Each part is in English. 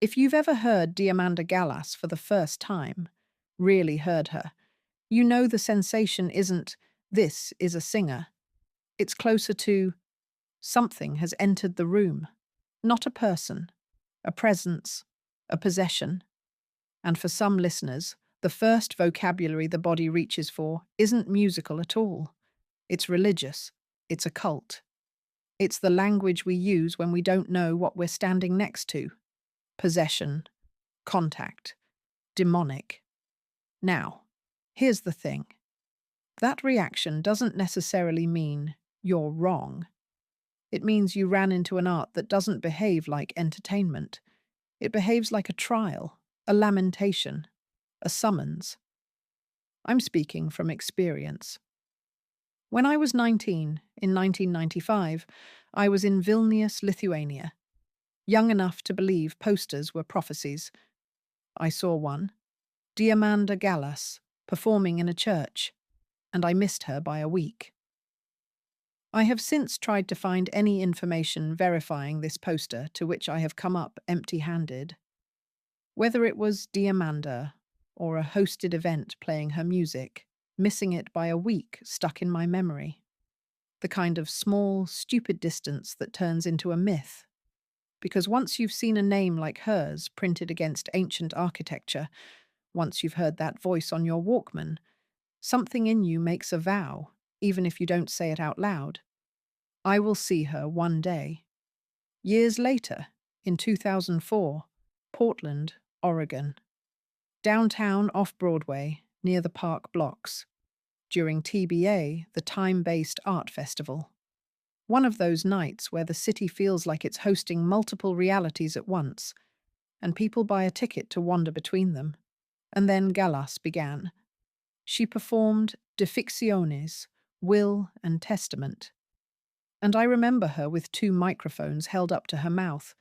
If you've ever heard Diamanda Galás for the first time, really heard her, you know the sensation isn't, "This is a singer." It's closer to, something has entered the room. Not a person, a presence, a possession. And for some listeners, the first vocabulary the body reaches for isn't musical at all. It's religious. It's occult. It's the language we use when we don't know what we're standing next to. Possession, contact, demonic. Now, here's the thing. That reaction doesn't necessarily mean you're wrong. It means you ran into an art that doesn't behave like entertainment. It behaves like a trial, a lamentation, a summons. I'm speaking from experience. When I was 19, in 1995, I was in Vilnius, Lithuania, young enough to believe posters were prophecies. I saw one, Diamanda Galás, performing in a church, and I missed her by a week. I have since tried to find any information verifying this poster, to which I have come up empty-handed. Whether it was Diamanda or a hosted event playing her music, missing it by a week stuck in my memory. The kind of small, stupid distance that turns into a myth. Because once you've seen a name like hers printed against ancient architecture, once you've heard that voice on your Walkman, something in you makes a vow, even if you don't say it out loud. I will see her one day. Years later, in 2004, Portland, Oregon. Downtown off-Broadway, near the park blocks. During TBA, the Time-Based Art Festival. One of those nights where the city feels like it's hosting multiple realities at once, and people buy a ticket to wander between them. And then Galas began. She performed Defiance, Will and Testament. And I remember her with two microphones held up to her mouth,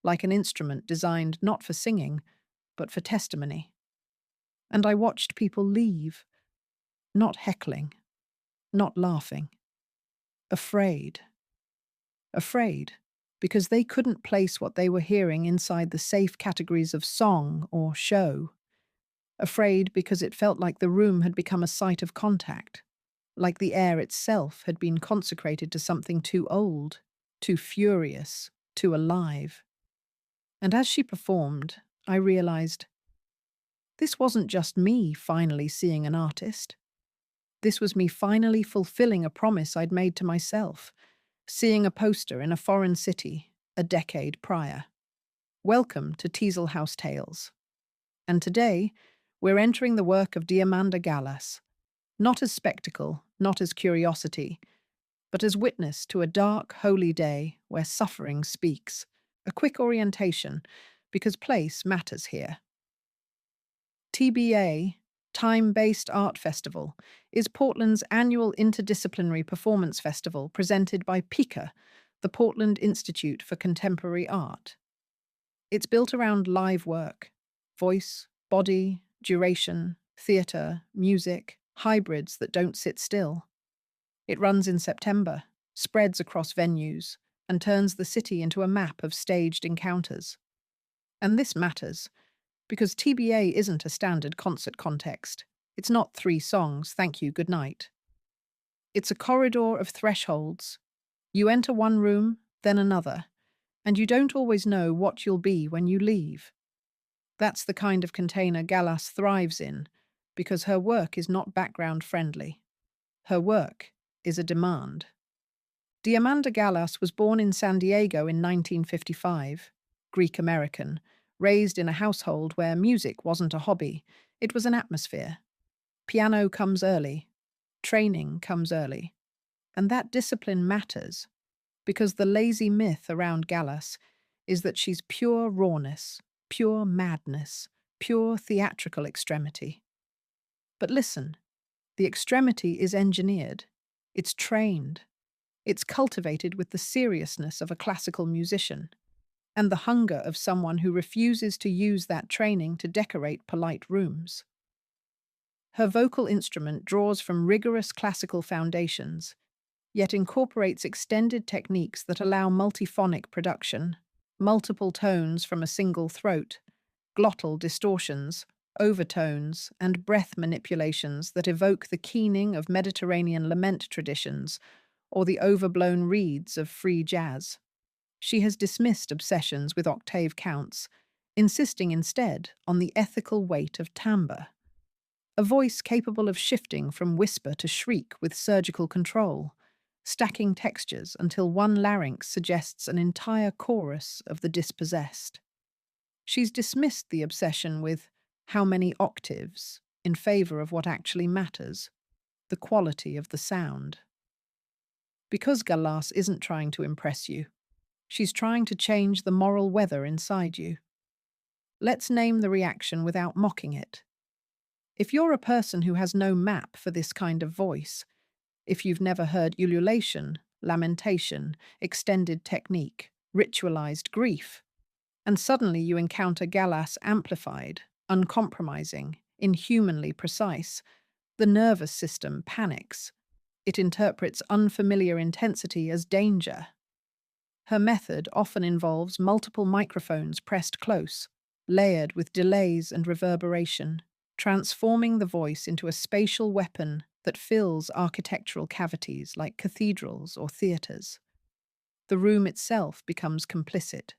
like an instrument designed not for singing, but for testimony. And I watched people leave, not heckling, not laughing, afraid. Afraid, because they couldn't place what they were hearing inside the safe categories of song or show. Afraid because it felt like the room had become a site of contact, like the air itself had been consecrated to something too old, too furious, too alive. And as she performed, I realized, this wasn't just me finally seeing an artist. This was me finally fulfilling a promise I'd made to myself, seeing a poster in a foreign city a decade prior. Welcome to Teasel House Tales. And today, we're entering the work of Diamanda Galás, not as spectacle, not as curiosity, but as witness to a dark, holy day where suffering speaks. A quick orientation, because place matters here. TBA, Time-Based Art Festival, is Portland's annual interdisciplinary performance festival presented by PICA, the Portland Institute for Contemporary Art. It's built around live work, voice, body, duration, theatre, music, hybrids that don't sit still. It runs in September, spreads across venues, and turns the city into a map of staged encounters. And this matters, because TBA isn't a standard concert context. It's not 3 songs, thank you, good night. It's a corridor of thresholds. You enter one room, then another, and you don't always know what you'll be when you leave. That's the kind of container Galas thrives in, because her work is not background-friendly. Her work is a demand. Diamanda Galás was born in San Diego in 1955, Greek-American, raised in a household where music wasn't a hobby, it was an atmosphere. Piano comes early, training comes early, and that discipline matters, because the lazy myth around Galas is that she's pure rawness, pure madness, pure theatrical extremity. But listen, the extremity is engineered, it's trained, it's cultivated with the seriousness of a classical musician, and the hunger of someone who refuses to use that training to decorate polite rooms. Her vocal instrument draws from rigorous classical foundations, yet incorporates extended techniques that allow multiphonic production, multiple tones from a single throat, glottal distortions, overtones, and breath manipulations that evoke the keening of Mediterranean lament traditions or the overblown reeds of free jazz. She has dismissed obsessions with octave counts, insisting instead on the ethical weight of timbre, a voice capable of shifting from whisper to shriek with surgical control, stacking textures until one larynx suggests an entire chorus of the dispossessed. She's dismissed the obsession with how many octaves in favor of what actually matters, the quality of the sound. Because Galas isn't trying to impress you, she's trying to change the moral weather inside you. Let's name the reaction without mocking it. If you're a person who has no map for this kind of voice, if you've never heard ululation, lamentation, extended technique, ritualized grief, and suddenly you encounter Galas amplified, uncompromising, inhumanly precise, the nervous system panics. It interprets unfamiliar intensity as danger. Her method often involves multiple microphones pressed close, layered with delays and reverberation, transforming the voice into a spatial weapon that fills architectural cavities like cathedrals or theatres. The room itself becomes complicit,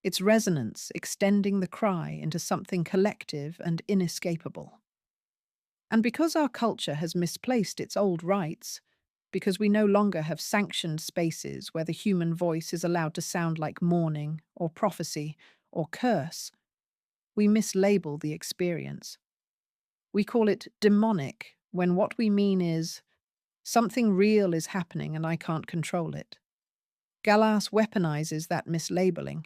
its resonance extending the cry into something collective and inescapable. And because our culture has misplaced its old rights, because we no longer have sanctioned spaces where the human voice is allowed to sound like mourning or prophecy or curse, we mislabel the experience. We call it demonic when what we mean is something real is happening and I can't control it. Galas weaponizes that mislabeling.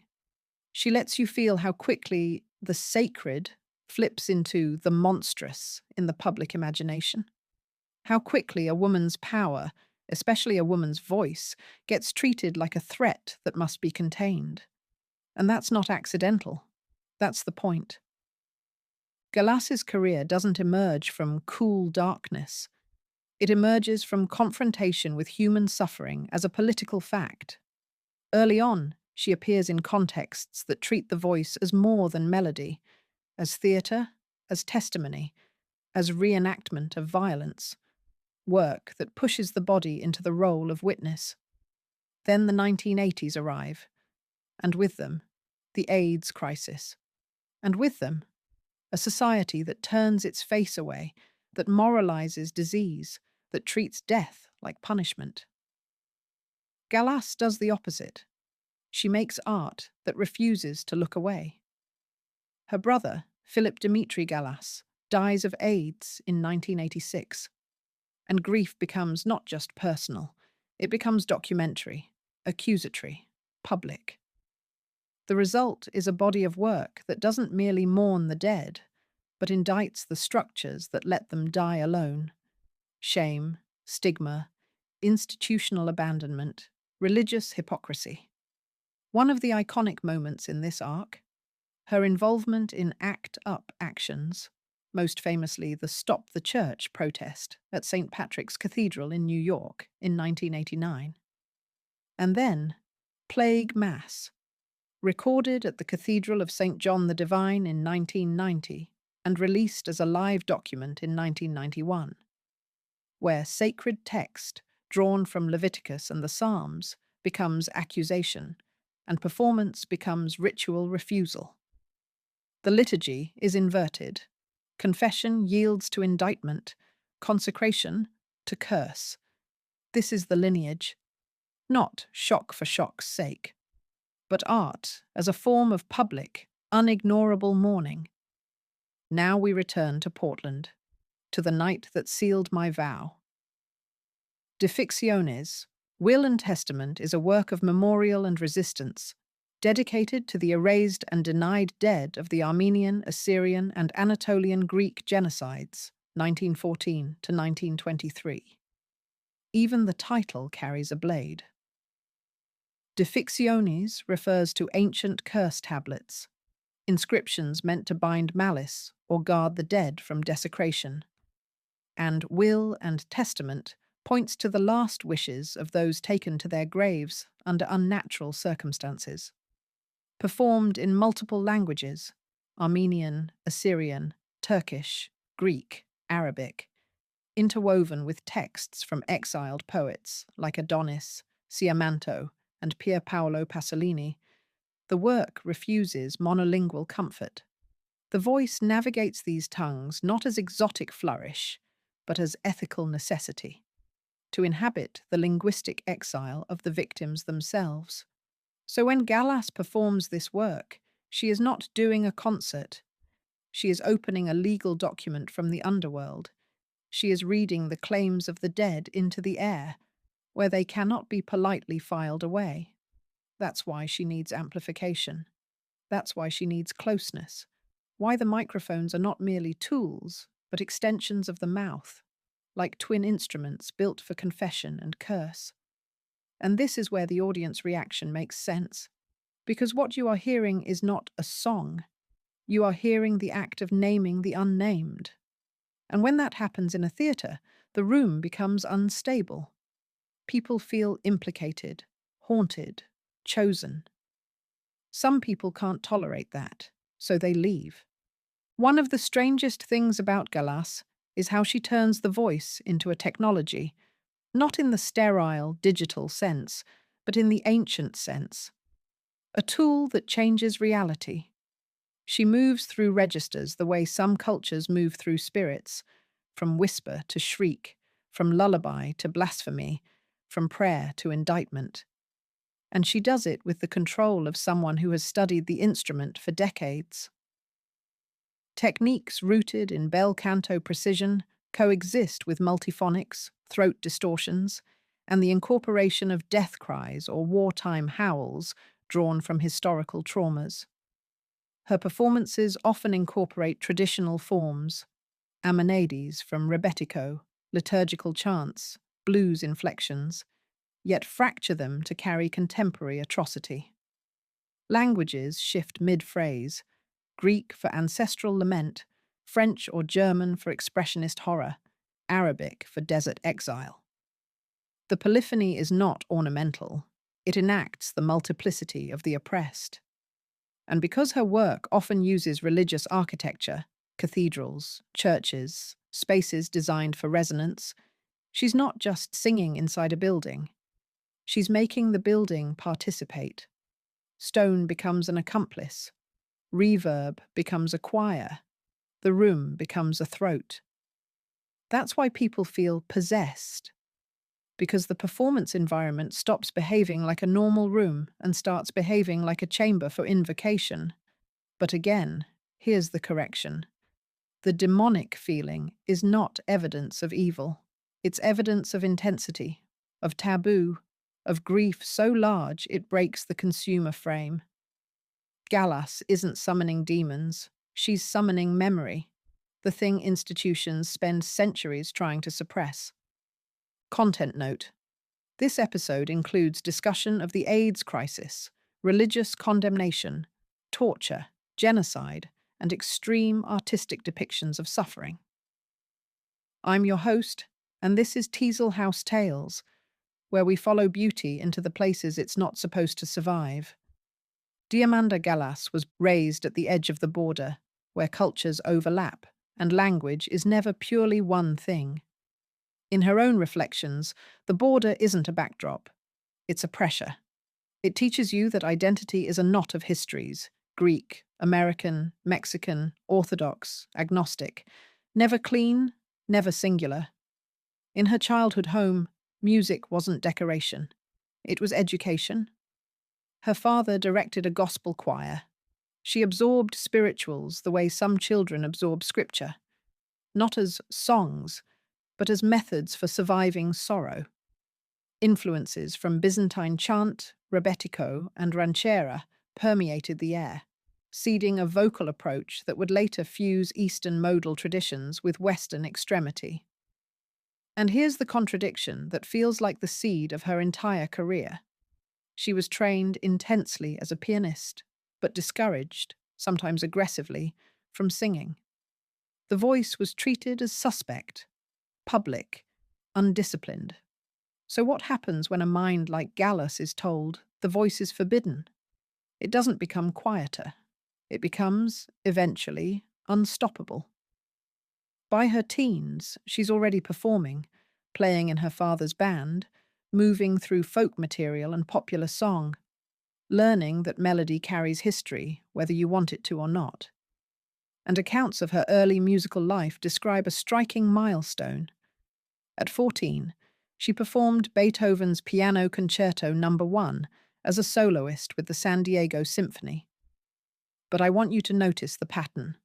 She lets you feel how quickly the sacred flips into the monstrous in the public imagination. How quickly a woman's power, especially a woman's voice, gets treated like a threat that must be contained. And that's not accidental. That's the point. Galas's career doesn't emerge from cool darkness. It emerges from confrontation with human suffering as a political fact. Early on, she appears in contexts that treat the voice as more than melody, as theatre, as testimony, as reenactment of violence, work that pushes the body into the role of witness. Then the 1980s arrive, and with them, the AIDS crisis. And with them, a society that turns its face away, that moralizes disease, that treats death like punishment. Galas does the opposite. She makes art that refuses to look away. Her brother, Philip Dimitri Galas, dies of AIDS in 1986. And grief becomes not just personal, it becomes documentary, accusatory, public. The result is a body of work that doesn't merely mourn the dead, but indicts the structures that let them die alone. Shame, stigma, institutional abandonment, religious hypocrisy. One of the iconic moments in this arc, her involvement in ACT UP actions, most famously the Stop the Church protest at St. Patrick's Cathedral in New York in 1989. And then, Plague Mass, recorded at the Cathedral of St. John the Divine in 1990 and released as a live document in 1991, where sacred text, drawn from Leviticus and the Psalms, becomes accusation, and performance becomes ritual refusal. The liturgy is inverted. Confession yields to indictment, consecration to curse. This is the lineage, not shock for shock's sake, but art as a form of public, unignorable mourning. Now we return to Portland, to the night that sealed my vow. Deficiones, Will and Testament, is a work of memorial and resistance, dedicated to the erased and denied dead of the Armenian, Assyrian, and Anatolian Greek genocides, 1914 to 1923. Even the title carries a blade. Deficiones refers to ancient curse tablets, inscriptions meant to bind malice or guard the dead from desecration. And Will and Testament points to the last wishes of those taken to their graves under unnatural circumstances. performed in multiple languages: Armenian, Assyrian, Turkish, Greek, Arabic, interwoven with texts from exiled poets like Adonis, Ciamanto, and Pier Paolo Pasolini. The work refuses monolingual comfort. The voice navigates these tongues not as exotic flourish, but as ethical necessity, to inhabit the linguistic exile of the victims themselves. So when Galas performs this work, she is not doing a concert. She is opening a legal document from the underworld. She is reading the claims of the dead into the air, where they cannot be politely filed away. That's why she needs amplification. That's why she needs closeness. Why the microphones are not merely tools, but extensions of the mouth, like twin instruments built for confession and curse. And this is where the audience reaction makes sense, because what you are hearing is not a song. You are hearing the act of naming the unnamed. And when that happens in a theatre, the room becomes unstable. People feel implicated, haunted, chosen. Some people can't tolerate that, so they leave. One of the strangest things about Galas is how she turns the voice into a technology, not in the sterile, digital sense, but in the ancient sense. A tool that changes reality. She moves through registers the way some cultures move through spirits, from whisper to shriek, from lullaby to blasphemy, from prayer to indictment. And she does it with the control of someone who has studied the instrument for decades. Techniques rooted in bel canto precision coexist with multiphonics, throat distortions, and the incorporation of death cries or wartime howls drawn from historical traumas. Her performances often incorporate traditional forms, amanades from rebetiko, liturgical chants, blues inflections, yet fracture them to carry contemporary atrocity. Languages shift mid-phrase, Greek for ancestral lament, French or German for expressionist horror, Arabic for desert exile. The polyphony is not ornamental, it enacts the multiplicity of the oppressed. And because her work often uses religious architecture, cathedrals, churches, spaces designed for resonance, she's not just singing inside a building. She's making the building participate. Stone becomes an accomplice. Reverb becomes a choir. The room becomes a throat. That's why people feel possessed, because the performance environment stops behaving like a normal room and starts behaving like a chamber for invocation. But again, here's the correction. The demonic feeling is not evidence of evil. It's evidence of intensity, of taboo, of grief so large it breaks the consumer frame. Galas isn't summoning demons, she's summoning memory, the thing institutions spend centuries trying to suppress. Content note: this episode includes discussion of the AIDS crisis, religious condemnation, torture, genocide, and extreme artistic depictions of suffering. I'm your host, and this is Teasel House Tales, where we follow beauty into the places it's not supposed to survive. Diamanda Galás was raised at the edge of the border, where cultures overlap, and language is never purely one thing. In her own reflections, the border isn't a backdrop, it's a pressure. It teaches you that identity is a knot of histories: Greek, American, Mexican, Orthodox, agnostic, never clean, never singular. In her childhood home, music wasn't decoration, it was education. Her father directed a gospel choir. She absorbed spirituals the way some children absorb scripture, not as songs, but as methods for surviving sorrow. Influences from Byzantine chant, rebetiko, and ranchera permeated the air, seeding a vocal approach that would later fuse Eastern modal traditions with Western extremity. And here's the contradiction that feels like the seed of her entire career. She was trained intensely as a pianist, but discouraged, sometimes aggressively, from singing. The voice was treated as suspect, public, undisciplined. So what happens when a mind like Galas is told the voice is forbidden? It doesn't become quieter. It becomes, eventually, unstoppable. By her teens, she's already performing, playing in her father's band, moving through folk material and popular song, learning that melody carries history, whether you want it to or not. And accounts of her early musical life describe a striking milestone. At 14, she performed Beethoven's Piano Concerto No. 1 as a soloist with the San Diego Symphony. But I want you to notice the pattern.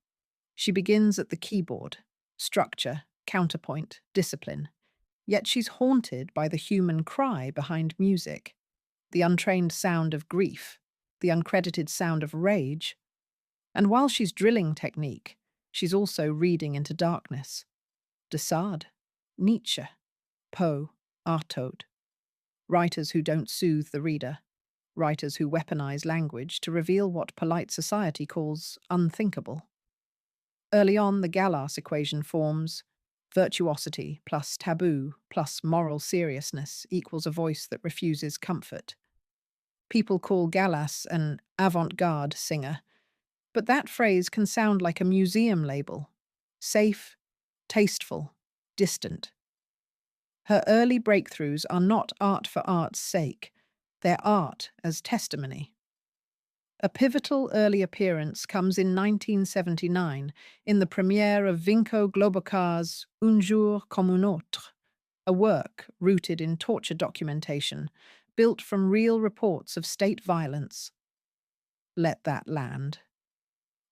She begins at the keyboard, structure, counterpoint, discipline. Yet she's haunted by the human cry behind music, the untrained sound of grief, the uncredited sound of rage. And while she's drilling technique, she's also reading into darkness. De Sade, Nietzsche, Poe, Artaud. Writers who don't soothe the reader. Writers who weaponize language to reveal what polite society calls unthinkable. Early on, the Galas equation forms virtuosity plus taboo plus moral seriousness equals a voice that refuses comfort. People call Galas an avant-garde singer, but that phrase can sound like a museum label. Safe, tasteful, distant. Her early breakthroughs are not art for art's sake. They're art as testimony. A pivotal early appearance comes in 1979 in the premiere of Vinko Globokar's Un jour comme un autre, a work rooted in torture documentation, built from real reports of state violence. Let that land.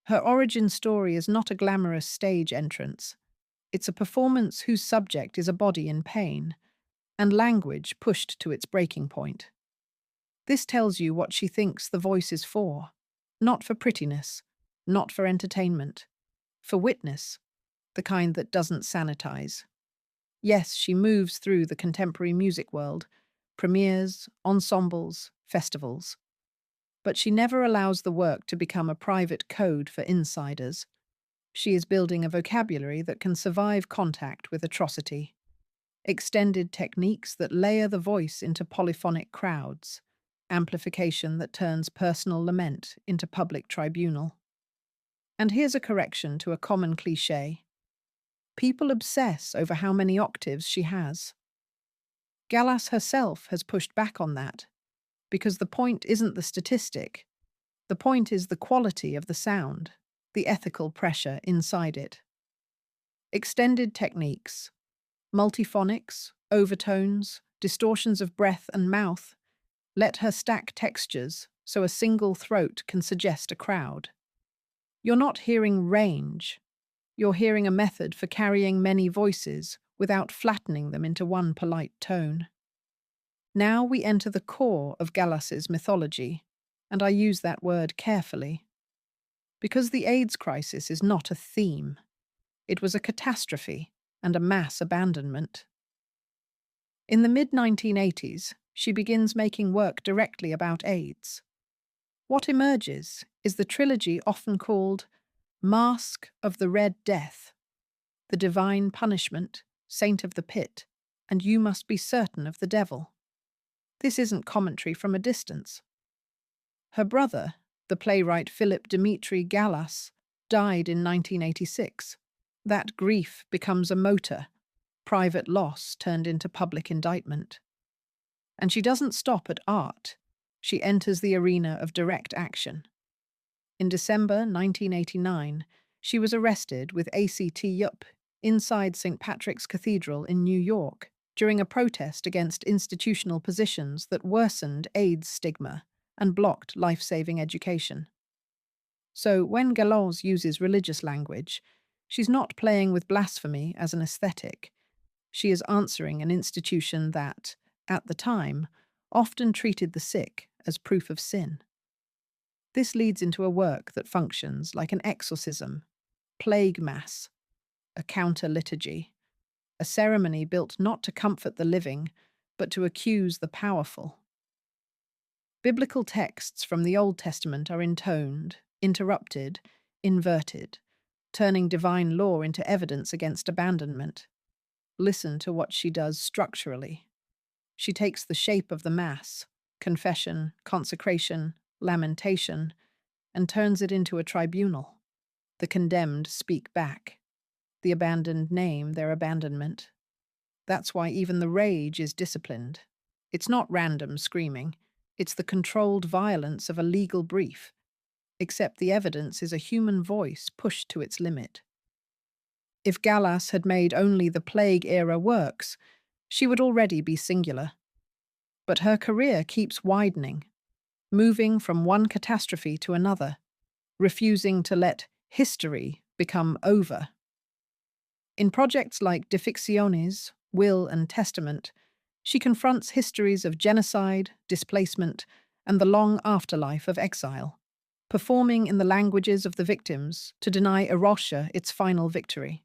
Her origin story is not a glamorous stage entrance. It's a performance whose subject is a body in pain, and language pushed to its breaking point. This tells you what she thinks the voice is for. Not for prettiness, not for entertainment. For witness, the kind that doesn't sanitize. Yes, she moves through the contemporary music world, premieres, ensembles, festivals. But she never allows the work to become a private code for insiders. She is building a vocabulary that can survive contact with atrocity. Extended techniques that layer the voice into polyphonic crowds. Amplification that turns personal lament into public tribunal. And here's a correction to a common cliché. People obsess over how many octaves she has. Galas herself has pushed back on that, because the point isn't the statistic. The point is the quality of the sound, the ethical pressure inside it. Extended techniques, multiphonics, overtones, distortions of breath and mouth, let her stack textures so a single throat can suggest a crowd. You're not hearing range. You're hearing a method for carrying many voices without flattening them into one polite tone. Now we enter the core of Galas's mythology, and I use that word carefully. Because the AIDS crisis is not a theme. It was a catastrophe and a mass abandonment. In the mid-1980s, she begins making work directly about AIDS. What emerges is the trilogy often called Mask of the Red Death, The Divine Punishment, Saint of the Pit, and You Must Be Certain of the Devil. This isn't commentary from a distance. Her brother, the playwright Philip Dimitri Galas, died in 1986. That grief becomes a motor, private loss turned into public indictment. And she doesn't stop at art. She enters the arena of direct action. In December 1989, she was arrested with ACT-UP inside St. Patrick's Cathedral in New York during a protest against institutional positions that worsened AIDS stigma and blocked life-saving education. So when Galas uses religious language, she's not playing with blasphemy as an aesthetic. She is answering an institution that, at the time, often treated the sick as proof of sin. This leads into a work that functions like an exorcism, plague mass, a counter-liturgy, a ceremony built not to comfort the living, but to accuse the powerful. Biblical texts from the Old Testament are intoned, interrupted, inverted, turning divine law into evidence against abandonment. Listen to what she does structurally. She takes the shape of the Mass, confession, consecration, lamentation, and turns it into a tribunal. The condemned speak back. The abandoned name their abandonment. That's why even the rage is disciplined. It's not random screaming. It's the controlled violence of a legal brief. Except the evidence is a human voice pushed to its limit. If Galas had made only the Plague-era works, she would already be singular. But her career keeps widening, moving from one catastrophe to another, refusing to let history become over. In projects like Defiance, Will and Testament, she confronts histories of genocide, displacement, and the long afterlife of exile, performing in the languages of the victims to deny Erosha its final victory.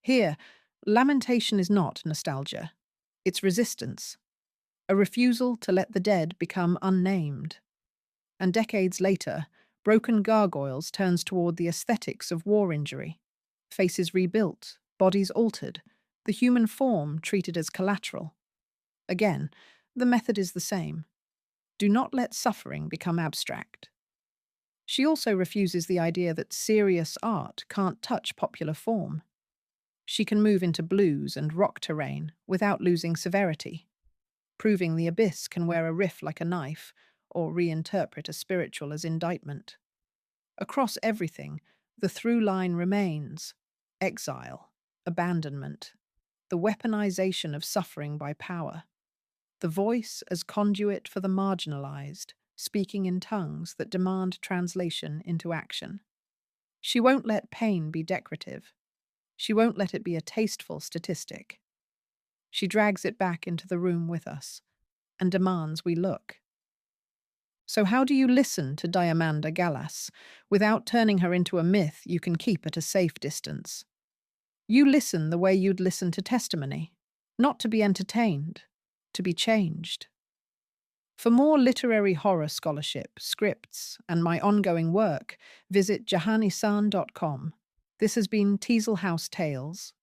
Here, lamentation is not nostalgia. It's resistance, a refusal to let the dead become unnamed. And decades later, Broken Gargoyles turns toward the aesthetics of war injury. Faces rebuilt, bodies altered, the human form treated as collateral. Again, the method is the same. Do not let suffering become abstract. She also refuses the idea that serious art can't touch popular form. She can move into blues and rock terrain without losing severity, proving the abyss can wear a riff like a knife or reinterpret a spiritual as indictment. Across everything, the through line remains: exile, abandonment, the weaponization of suffering by power, the voice as conduit for the marginalized, speaking in tongues that demand translation into action. She won't let pain be decorative. She won't let it be a tasteful statistic. She drags it back into the room with us and demands we look. So how do you listen to Diamanda Galás without turning her into a myth you can keep at a safe distance? You listen the way you'd listen to testimony, not to be entertained, to be changed. For more literary horror scholarship, scripts, and my ongoing work, visit jahanihsan.com. This has been Teasel House Tales.